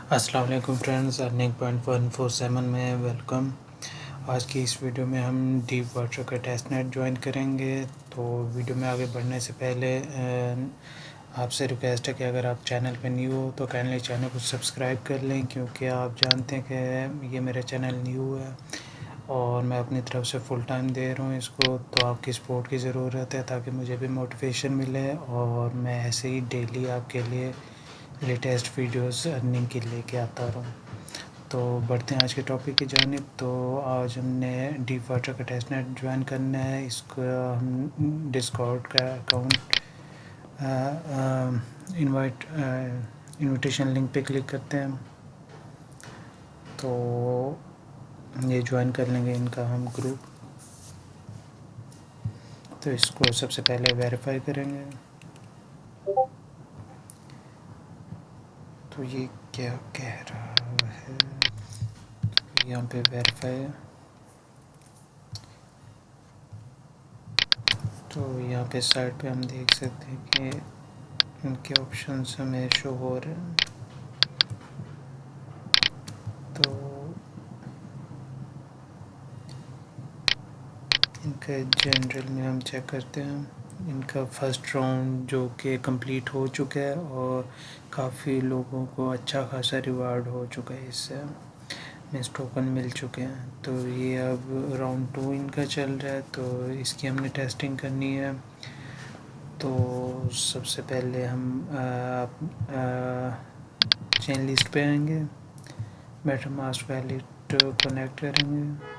अस्सलाम वालेकुम friends, earning point 147 में वेलकम। आज की इस वीडियो में हम डीप वाटर का टेस्ट नेट ज्वाइन करेंगे। तो वीडियो में आगे बढ़ने से पहले आपसे रिक्वेस्ट है कि अगर आप चैनल पर न्यू हो तो काइंडली चैनल को सब्सक्राइब कर लें, क्योंकि आप जानते हैं कि ये मेरा चैनल न्यू है और मैं अपनी तरफ से फुल टाइम दे रहा हूँ इसको। तो आपकी सपोर्ट की ज़रूरत है ताकि मुझे भी मोटिवेशन मिले और मैं ऐसे ही डेली आपके लिए लेटेस्ट वीडियोस अर्निंग के लेके आता रहूँ। तो बढ़ते हैं आज के टॉपिक की जानिब। तो आज हमने डीप वाटर का टेस्ट नेट ज्वाइन करना है। इसको हम डिस्कॉर्ड का अकाउंट इनविटेशन लिंक पे क्लिक करते हैं तो ये ज्वाइन कर लेंगे इनका हम ग्रुप। तो इसको सबसे पहले वेरीफाई करेंगे। तो ये क्या कह रहा है, यहाँ पे वेरीफाई है। तो यहाँ पे साइड पे हम देख सकते हैं कि इनके ऑप्शंस हमें शो हो रहे हैं। तो इनका जनरल में हम चेक करते हैं। इनका फर्स्ट राउंड जो कि कंप्लीट हो चुका है और काफ़ी लोगों को अच्छा खासा रिवार्ड हो चुका है, इससे मीन्स टोकन मिल चुके हैं। तो ये अब राउंड 2 इनका चल रहा है, तो इसकी हमने टेस्टिंग करनी है। तो सबसे पहले हम चेन लिस्ट पे आएंगे, मेटामास्क वैलेट कनेक्ट करेंगे।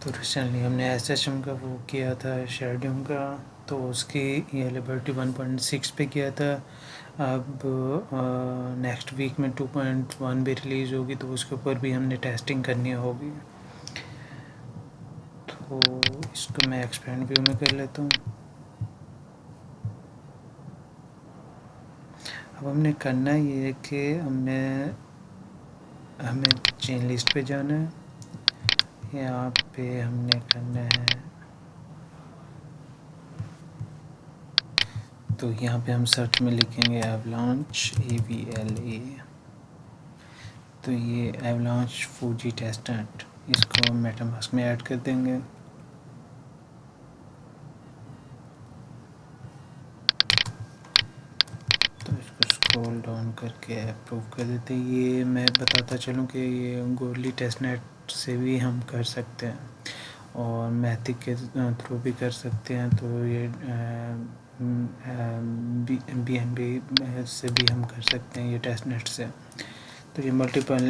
तो रिसेंटली हमने एसएचएम का वो किया था, शेरड्यूम का, तो उसकी ये लिबर्टी 1.6 पे किया था। अब नेक्स्ट वीक में 2.1 भी रिलीज़ होगी, तो उसके ऊपर भी हमने टेस्टिंग करनी होगी। तो इसको मैं एक्सपेंड व्यू में कर लेता हूँ। अब हमने करना ये है कि हमें चेन लिस्ट पे जाना है। यहाँ पे हमने करना है, तो यहाँ पे हम सर्च में लिखेंगे एवलांच AVLA। तो ये एवलांच फूजी टेस्ट नेट, इसको हम मेटामास्क में ऐड कर देंगे। तो इसको स्क्रॉल डाउन करके अप्रूव कर देते हैं। ये मैं बताता चलूँ कि ये गोरली टेस्ट नेट से भी हम कर सकते हैं और मैथिक के थ्रू भी कर सकते हैं। तो ये BNB से भी हम कर सकते हैं ये टेस्ट नेट से। तो ये मल्टीपल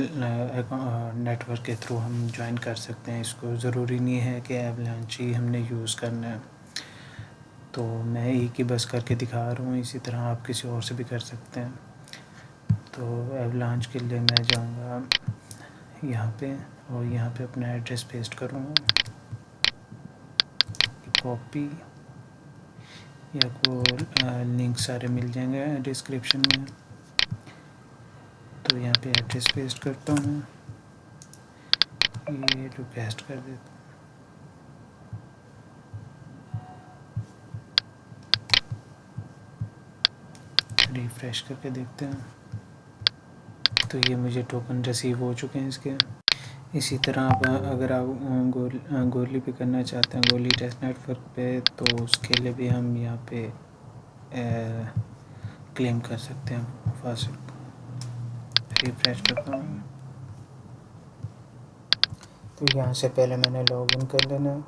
नेटवर्क के थ्रू हम ज्वाइन कर सकते हैं इसको। ज़रूरी नहीं है कि एवलांच ही हमने यूज़ करना है। तो मैं एक ही बस करके दिखा रहा हूँ, इसी तरह आप किसी और से भी कर सकते हैं। तो एवलांच के लिए मैं जाऊँगा यहाँ पे और यहाँ पे अपना एड्रेस पेस्ट करूँगा, कॉपी, या को लिंक सारे मिल जाएंगे डिस्क्रिप्शन में। तो यहाँ पे एड्रेस पेस्ट करता हूँ, ये रिक्वेस्ट कर देता हूँ। रिफ़्रेश करके देखते हैं। तो ये मुझे टोकन रिसीव हो चुके हैं इसके। इसी तरह आप अगर आप गोरली पे करना चाहते हैं, गोरली टेस्ट नेटवर्क पे, तो उसके लिए भी हम यहाँ पे क्लेम कर सकते हैं फास्ट। रिफ्रेश करता हूँ। तो यहाँ से पहले मैंने लॉगिन कर लेना है।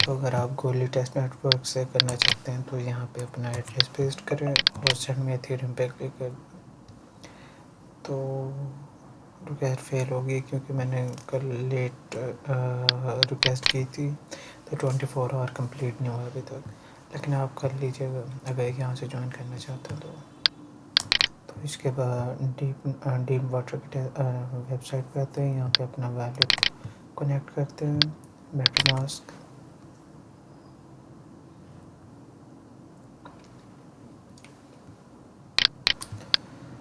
तो अगर आप गोरली टेस्ट नेटवर्क से करना चाहते हैं तो यहाँ पे अपना एड्रेस पेस्ट करें और सेंड में एथेरियम पे क्लिक कर। तो रिक्वेस्ट फेल हो गई क्योंकि मैंने कल लेट रिक्वेस्ट की थी, तो 24 आवर कंप्लीट नहीं हुआ अभी तक। लेकिन आप कर लीजिएगा अगर यहाँ से ज्वाइन करना चाहते हैं तो इसके बाद डीप वाटर की वेबसाइट पे आते हैं। यहाँ पे अपना वैलेट कनेक्ट करते हैं, मेटामास्क।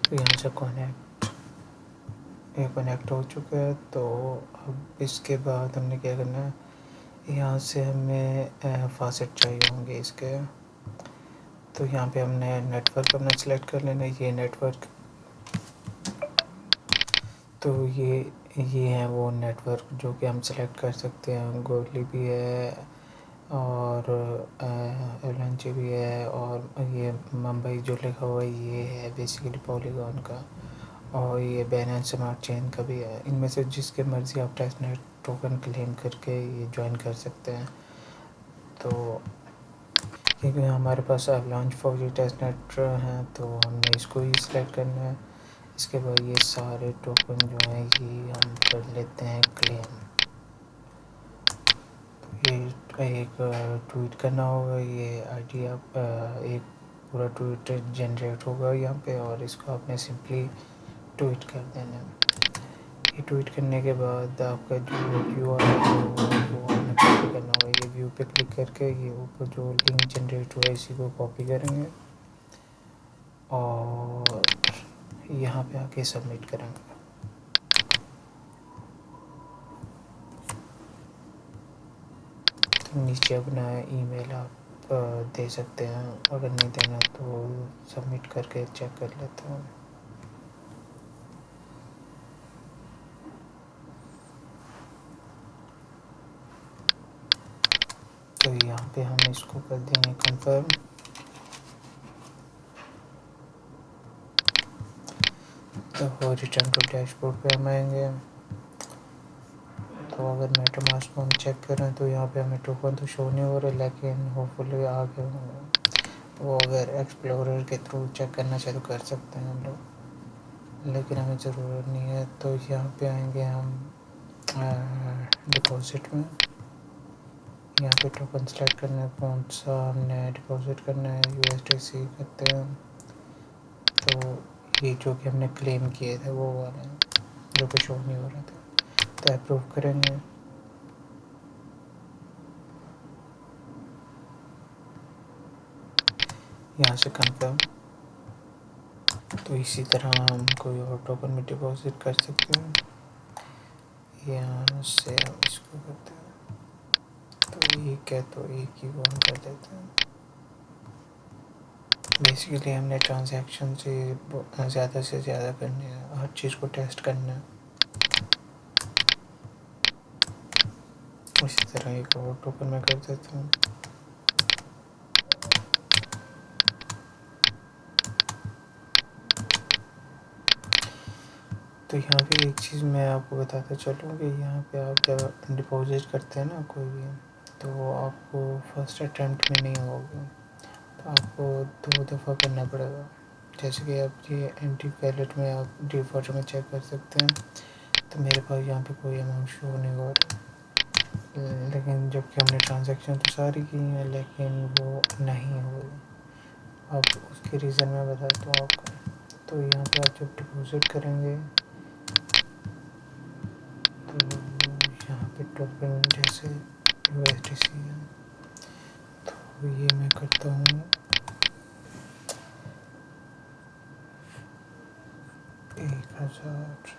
तो यहाँ से कनेक्ट ये कनेक्ट हो चुका है। तो अब इसके बाद हमने क्या करना है, यहाँ से हमें फासेट चाहिए होंगे इसके। तो यहाँ पे हमने नेटवर्क अपना सेलेक्ट कर लेना है, ये नेटवर्क। तो ये है वो नेटवर्क जो कि हम सेलेक्ट कर सकते हैं। गोली भी है और एलएनजी भी है, और ये मुंबई जो लिखा हुआ है ये है बेसिकली पॉलीगॉन का, और ये बाइनेंस स्मार्ट चेन का भी है। इनमें से जिसके मर्ज़ी आप टेस्टनेट टोकन क्लेम करके ये ज्वाइन कर सकते हैं। तो क्योंकि हमारे पास अवलांच फौजी टेस्टनेट हैं तो हमने इसको ही सिलेक्ट करना है। इसके बाद ये सारे टोकन जो हैं ये हम कर लेते हैं क्लेम। ये एक ट्वीट करना होगा, ये आईडी आप एक पूरा ट्वीट जनरेट होगा यहाँ पे, और इसको आपने सिंपली ट्वीट कर देना है। ये ट्वीट करने के बाद आपका जो यूआरएल है वो आपने कॉपी करना होगा। ये व्यू पे क्लिक करके ये ऊपर जो लिंक जनरेट हुआ है इसी को कॉपी करेंगे और यहाँ पे आके सबमिट करेंगे। तो नीचे अपना ईमेल आप दे सकते हैं, अगर नहीं देना तो सबमिट करके चेक कर लेते हैं। तो यहाँ पे हम इसको कर देंगे कंफर्म। तो रिटर्न टू डैशबोर्ड पे हम आएंगे। तो अगर मेटामास्क को हम चेक करें तो यहाँ पे हमें टोकन तो शो नहीं हो रहे, लेकिन होपफुली आ गए होंगे। तो अगर एक्सप्लोरर के थ्रू चेक करना चाहे तो कर सकते हैं हम लोग, लेकिन हमें ज़रूरत नहीं है। तो यहाँ पे आएंगे हम डिपॉजिट में। यहाँ पे टोकन सेलेक्ट करना है, कौन सा हमने डिपॉजिट करना है। USDC करते हैं। तो ये जो कि हमने क्लेम किए थे वो वाले हैं जो कि शो नहीं हो रहे थे, तो अप्रूव करेंगे। यहाँ से कंफर्म। तो इसी तरह हम कोई और टोकन में डिपॉजिट कर सकते हैं। यहाँ से हम इसको करते हैं, तो एक है तो एक ही वो हम कर देते हैं। बेसिकली हमने ट्रांजैक्शन से ज़्यादा करने हैं, हर चीज़ को टेस्ट करना है। इसी तरह एक और टोकन में कर देता हूँ। तो यहाँ पे एक चीज़ मैं आपको बताता चलूँ कि यहाँ पे आप जब डिपॉजिट करते हैं ना कोई भी, तो आपको फर्स्ट अटैम्प्ट में नहीं होगा, तो आपको 2 दफ़ा करना पड़ेगा। जैसे कि आप ये एंटी वैलेट में आप डिफ़ॉल्ट में चेक कर सकते हैं। तो मेरे पास यहाँ पे कोई अमाउंट शो नहीं हो रहा, लेकिन जबकि हमने ट्रांजैक्शन तो सारी की हैं लेकिन वो नहीं हो रही। अब उसके रीज़न मैं बताता हूँ आपको। तो यहाँ पे आप जब डिपॉजिट करेंगे तो यहाँ पे टोकन जैसे USDC है, तो ये मैं करता हूँ 1000।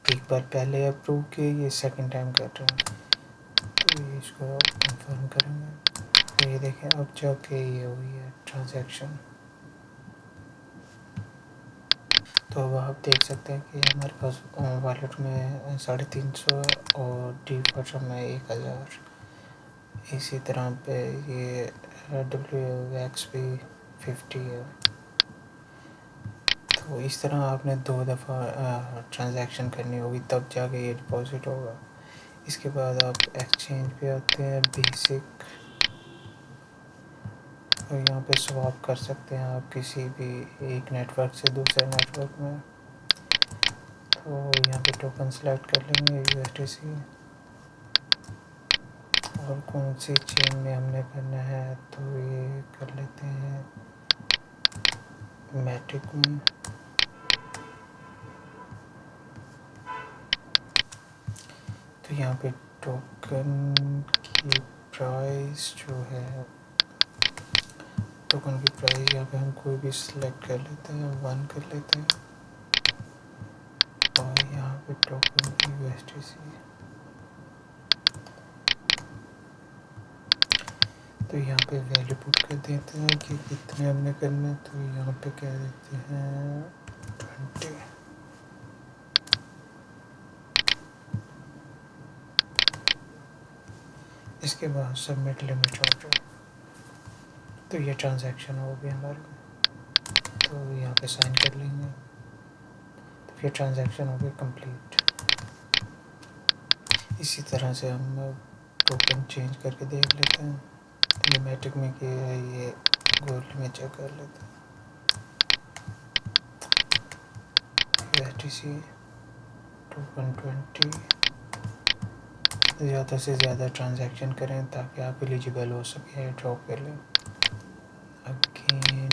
एक बार पहले अप्रूव किए, ये सेकंड टाइम कर रहे हैं, तो ये इसको कंफर्म करेंगे। तो ये देखें अब जाके ये हुई है ट्रांजैक्शन। तो अब आप देख सकते हैं कि हमारे पास वॉलेट में 350 और डिफ़ॉल्ट में 1000। इसी तरह पे ये WX भी 50 है। तो इस तरह आपने 2 दफ़ा ट्रांजैक्शन करनी होगी तब जाके ये डिपॉजिट होगा। इसके बाद आप एक्सचेंज पे आते हैं, बेसिक, और यहाँ पे स्वैप कर सकते हैं आप किसी भी एक नेटवर्क से दूसरे नेटवर्क में। तो यहाँ पे टोकन सेलेक्ट कर लेंगे USDC, और कौन सी चेन में हमने करना है तो ये कर लेते हैं मैटिक में। तो यहाँ पे टोकन की प्राइस जो है टोकन की प्राइस यहाँ पे हम कोई भी सिलेक्ट कर लेते हैं, 1 कर लेते हैं। और यहाँ पे टोकन की USDC, तो यहाँ पे वैल्यू पुट कर देते हैं कि कितने हमने करना है। तो यहाँ पे कह देते हैं 20। इसके बाद सबमिट लिमिट ऑर्डर, तो ये ट्रांजैक्शन हो गया हमारे। तो यहाँ पे साइन कर लेंगे, तो ये ट्रांजैक्शन हो गई कंप्लीट। इसी तरह से हम टोकन चेंज करके देख लेते हैं। ये मैट्रिक में किया है, ये गोल्ड में चेक कर लेते हैं। USDC टोकन 20, ज़्यादा से ज़्यादा ट्रांजैक्शन करें ताकि आप एलिजिबल हो सके ड्रॉप के लिए। अगेन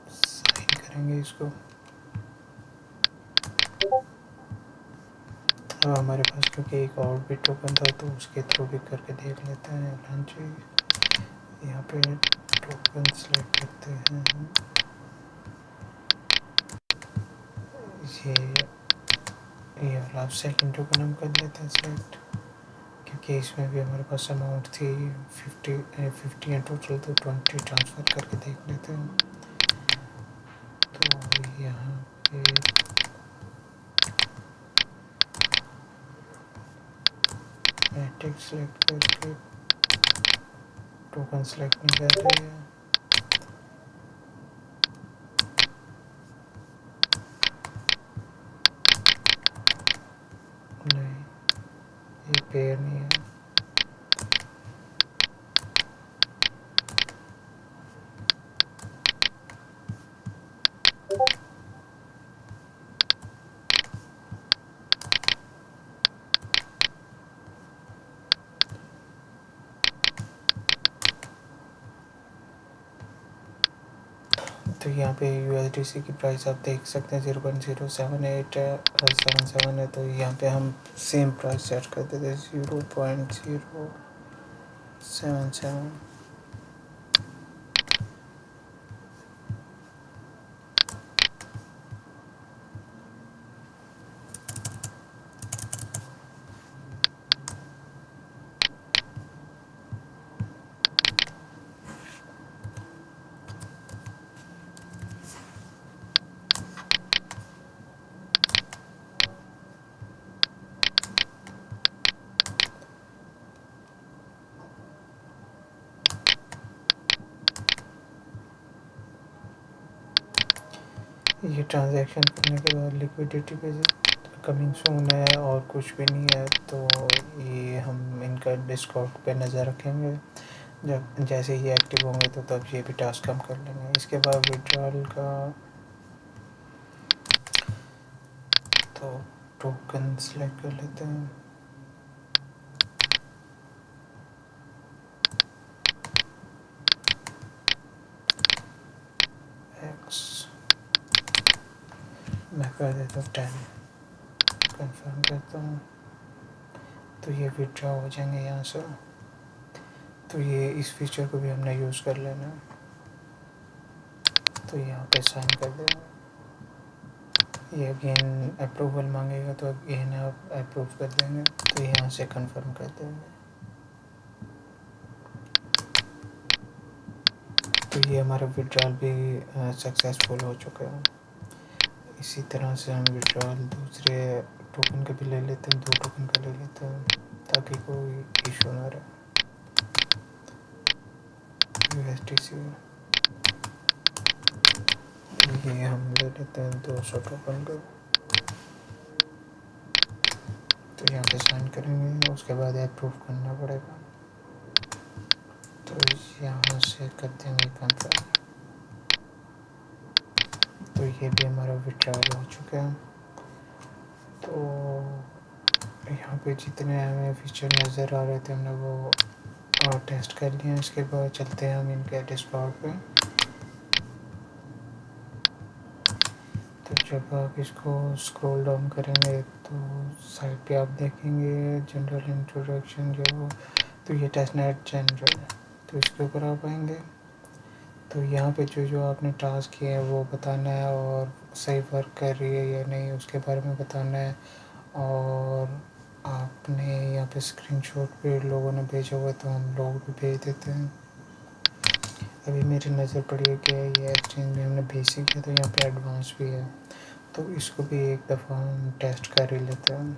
साइन करेंगे इसको। अब हमारे पास क्योंकि एक और भी टोकन था तो उसके थ्रू भी करके देख लेते हैं लॉन्च। यहाँ पे टोकन सेलेक्ट करते हैं, ये वाला सेकंड टोकन हम कर लेते हैं सेलेक्ट, क्योंकि इसमें भी हमारे पास अमाउंट थी 50 एंड टोटल, तो 20 ट्रांसफ़र करके देख लेते हैं। तो यहाँ पे मैट्रिक सेलेक्ट करके टोकन सेलेक्ट नहीं कर रही है। नहीं, ये पेयर नहीं है। तो यहाँ पे USDC की प्राइस आप देख सकते हैं 0.07877 है। तो यहाँ पे हम सेम प्राइस सेट कर देते हैं 0.077। ये ट्रांजैक्शन करने के बाद लिक्विडिटी पे कमिंग सून है और कुछ भी नहीं है। तो ये हम इनका डिस्कॉर्ड पे नज़र रखेंगे, जब जैसे ये एक्टिव होंगे तो तब ये भी टास्क हम कर लेंगे। इसके बाद विड्रॉल का तो टोकन सेलेक्ट कर लेते हैं। मैं कर देता हूँ 10, कंफर्म करता हूँ। तो ये विड्रॉ हो जाएंगे यहाँ से। तो ये इस फीचर को भी हमने यूज़ कर लेना। तो यहाँ पे साइन कर देना। ये अगेन अप्रूवल मांगेगा तो अगेन आप अप्रूव कर देंगे। तो यहाँ से कंफर्म कर देंगे। तो ये हमारा विड्रॉल भी सक्सेसफुल हो चुका है। इसी तरह से हम विड्रॉल दूसरे टोकन का भी ले लेते हैं, 2 टोकन का ले लेते हैं ताकि कोई इशू ना रहे। USDC ये हम ले लेते हैं 200 टोकन का। तो यहाँ पे साइन करेंगे, उसके बाद अप्रूव करना पड़ेगा। तो यहाँ से कर देंगे कंफर्म। तो ये भी हमारा विड्रॉल हो चुका है। तो यहाँ पे जितने हमें फीचर नज़र आ रहे थे हमने वो टेस्ट कर लिए हैं। इसके बाद चलते हैं हम इनके डिस्कॉर्ड पे। तो जब आप इसको स्क्रॉल डाउन करेंगे तो साइड पे आप देखेंगे जनरल इंट्रोडक्शन जो, तो ये टेस्टनेट जनरल, तो इसके ऊपर आप आएंगे। तो तो यहाँ पे जो जो आपने टास्क किए हैं वो बताना है और सही वर्क कर रही है या नहीं उसके बारे में बताना है। और आपने यहाँ पे स्क्रीनशॉट भी लोगों ने भेजा हुआ है तो हम लोग भी भेज देते हैं। अभी मेरी नज़र पड़ी है कि ये एक्सचेंज में हमने बेसिक किया तो यहाँ पे एडवांस भी है, तो इसको भी एक दफ़ा हम टेस्ट कर ही लेते हैं।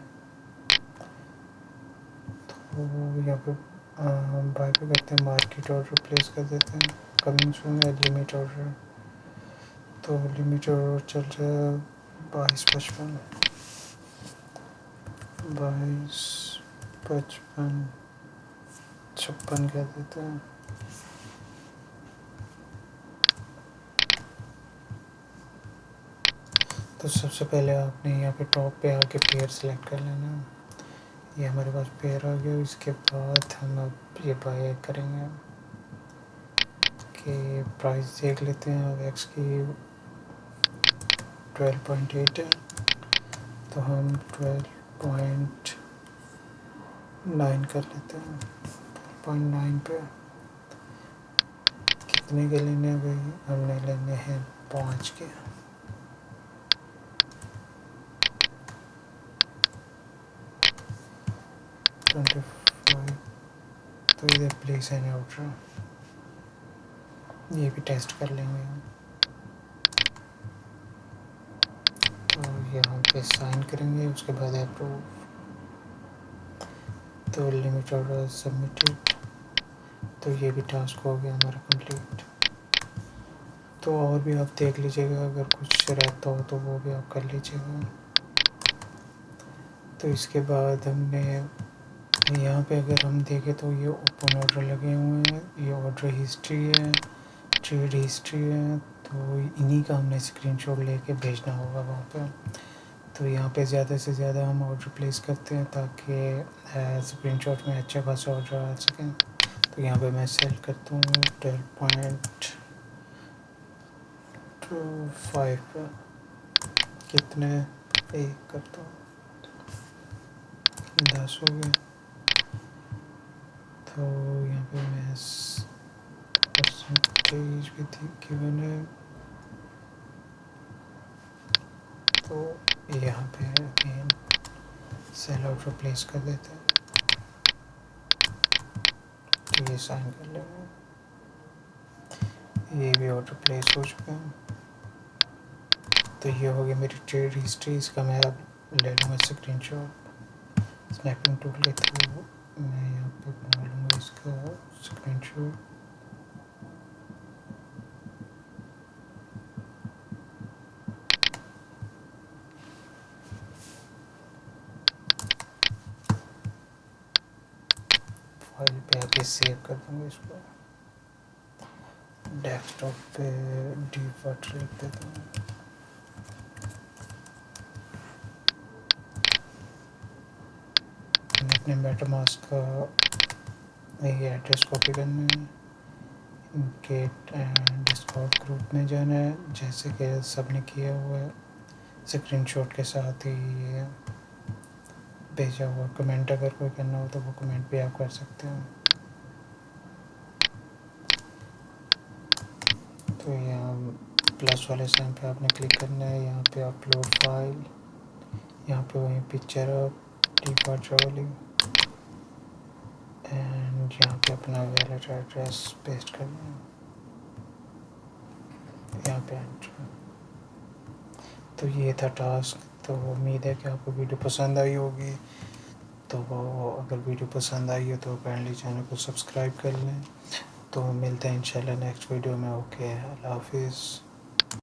तो यहाँ पे बाय पे करते हैं, मार्केट ऑर्डर प्लेस कर देते हैं, कमिंग सून है लिमिट ऑर्डर। तो लिमिट ऑर्डर चल रहा है 2255 2255 56 कह देते हैं। तो सबसे पहले आपने यहाँ पे टॉप पे आके पेयर सेलेक्ट कर लेना। ये हमारे पास पेयर आ गया। इसके बाद हम अब ये बाय करेंगे कि प्राइस देख लेते हैं। अब एक्स की 12.8 है तो हम 12.9 कर लेते हैं। 12.9 पे कितने के लेने हैं भाई? हमने लेने हैं 5 के। 25 तो इधर प्लेस एन ऑर्डर, ये भी टेस्ट कर लेंगे हम। तो यहाँ पे साइन करेंगे, उसके बाद अप्रूव। तो लिमिट ऑर्डर सबमिटेड। तो ये भी टास्क हो गया हमारा कंप्लीट। तो और भी आप देख लीजिएगा, अगर कुछ रहता हो तो वो भी आप कर लीजिएगा। तो इसके बाद हमने यहाँ पे अगर हम देखें तो ये ओपन ऑर्डर लगे हुए हैं, ये ऑर्डर हिस्ट्री है, ट्रेड हिस्ट्री है। तो इन्हीं का हमने स्क्रीनशॉट लेके भेजना होगा वहाँ पे। तो यहाँ पे ज़्यादा से ज़्यादा हम ऑर्डर प्लेस करते हैं ताकि स्क्रीनशॉट में अच्छा खासा ऑर्डर आ सकें। तो यहाँ पे मैं सेलेक्ट करता हूँ 12.25 पे, कितने एक करता हूँ 10 हो गए। तो यहाँ पे मैं परसेंटेज भी थी गिवन है। तो यहाँ पे अगेन सेल ऑर्डर प्लेस कर देते हैं। तो ये साइन कर लेंगे, ये भी ऑर्डर प्लेस हो चुका है। तो ये हो गया मेरी ट्रेड हिस्ट्री। इसका मैं अब ले लूँगा स्क्रीनशॉट स्नैपिंग टूल के थ्रू। मैं यहाँ पे बना लूँगा इसका स्क्रीनशॉट। फाइल पे आके सेव कर दूँगा इसको। डेस्कटॉप पे डिफ़ॉल्ट लिख देता हूँ। अपने मेटामास्क का ये एड्रेस कॉपी करना है, इनके डिस्कॉर्ड ग्रुप में जाना है जैसे कि सबने किया हुआ है। स्क्रीनशॉट के साथ ही ये भेजा हुआ। कमेंट अगर कोई करना हो तो वो कमेंट भी आप कर सकते हैं। तो यहाँ प्लस वाले साइन पे आपने क्लिक करना है। यहाँ पे अपलोड फाइल, यहाँ पे वही पिक्चर डिफॉल्ट वाली, एंड यहाँ पे अपना वैलेट एड्रेस पेस्ट करना है, यहाँ पे एंटर। तो ये था टास्क। तो उम्मीद है कि आपको वीडियो पसंद आई होगी। तो अगर वीडियो पसंद आई हो तो काइंडली चैनल को सब्सक्राइब कर लें। तो मिलते हैं इंशाल्लाह नेक्स्ट वीडियो में। ओके, अल्लाह हाफिज़।